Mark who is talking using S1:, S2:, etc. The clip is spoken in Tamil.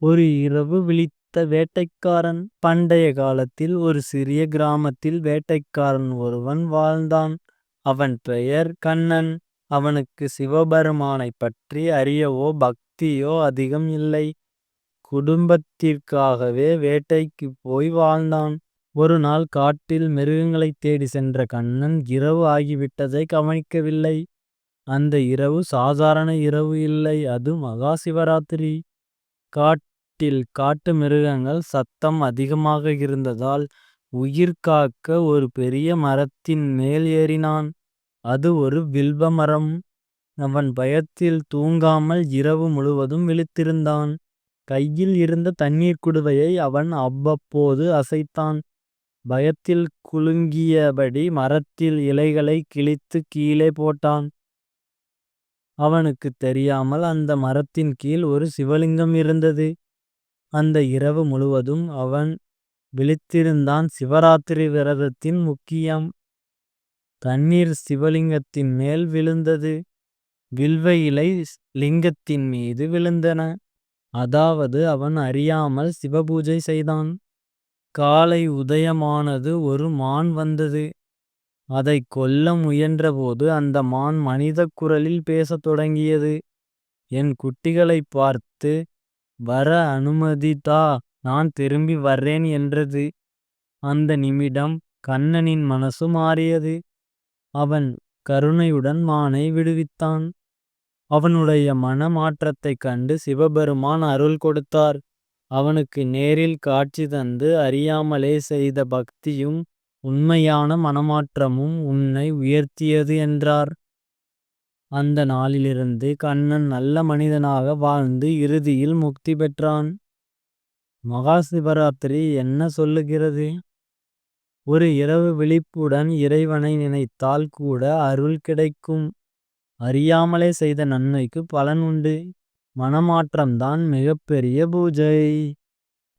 S1: ஒரு இரவு விழித்த வேட்டைக்காரன். பண்டைய காலத்தில் ஒரு சிறிய கிராமத்தில் வேட்டைக்காரன் ஒருவன் வாழ்ந்தான். அவன் பெயர் கண்ணன். அவனுக்கு சிவபெருமானைப் பற்றி அறியவோ பக்தியோ அதிகம் இல்லை. குடும்பத்திற்காகவே வேட்டைக்குப் போய் வாழ்ந்தான். ஒரு நாள் காட்டில் மிருகங்களைத் தேடி சென்ற கண்ணன் இரவு ஆகிவிட்டதை கவனிக்கவில்லை. அந்த இரவு சாதாரண இரவு இல்லை, அது மகா சிவராத்திரி. காட்டில் காட்டு மிருகங்கள் சத்தம் அதிகமாக இருந்ததால் உயிர் காக்க ஒரு பெரிய மரத்தின் மேல் ஏறினான். அது ஒரு வில்வ மரம். அவன் பயத்தில் தூங்காமல் இரவு முழுவதும் விழித்திருந்தான். கையில் இருந்த தண்ணீர் குடுவையை அவன் அவ்வப்போது அசைத்தான். பயத்தில் குலுங்கியபடி மரத்தில் இலைகளை கிழித்து கீழே போட்டான். அவனுக்குத் தெரியாமல் அந்த மரத்தின் கீழ் ஒரு சிவலிங்கம் இருந்தது. அந்த இரவு முழுவதும் அவன் விழித்திருந்தான். சிவராத்திரி விரதத்தின் முக்கியம். தண்ணீர் சிவலிங்கத்தின் மேல் விழுந்தது. வில்வ இலை லிங்கத்தின் மீது விழுந்தன. அதாவது அவன் அறியாமல் சிவபூஜை செய்தான். காலை உதயமானது. ஒரு மான் வந்தது. அதைக் கொல்ல முயன்றபோது அந்த மான் மனிதக் குரலில் பேசத் தொடங்கியது. என் குட்டிகளைப் பார்த்து வர அனுமதி தா, நான் திரும்பி வர்றேன் என்றது. அந்த நிமிடம் கண்ணனின் மனசு மாறியது. அவன் கருணையுடன் மானை விடுவித்தான். அவனுடைய மன மாற்றத்தைக் கண்டு சிவபெருமான் அருள் கொடுத்தார். அவனுக்கு நேரில் காட்சி தந்து அறியாமலே செய்த பக்தியும் உண்மையான மனமாற்றமும் உன்னை உயர்த்தியது என்றார். அந்த நாளிலிருந்து கண்ணன் நல்ல மனிதனாக வாழ்ந்து இறுதியில் முக்தி பெற்றான். மகா சிவராத்திரி என்ன சொல்லுகிறது? ஒரு இரவு விழிப்புடன் இறைவனை நினைத்தால் கூட அருள் கிடைக்கும். அறியாமலே செய்த நன்மைக்கு பலன் உண்டு. மனமாற்றம்தான் மிகப்பெரிய பூஜை.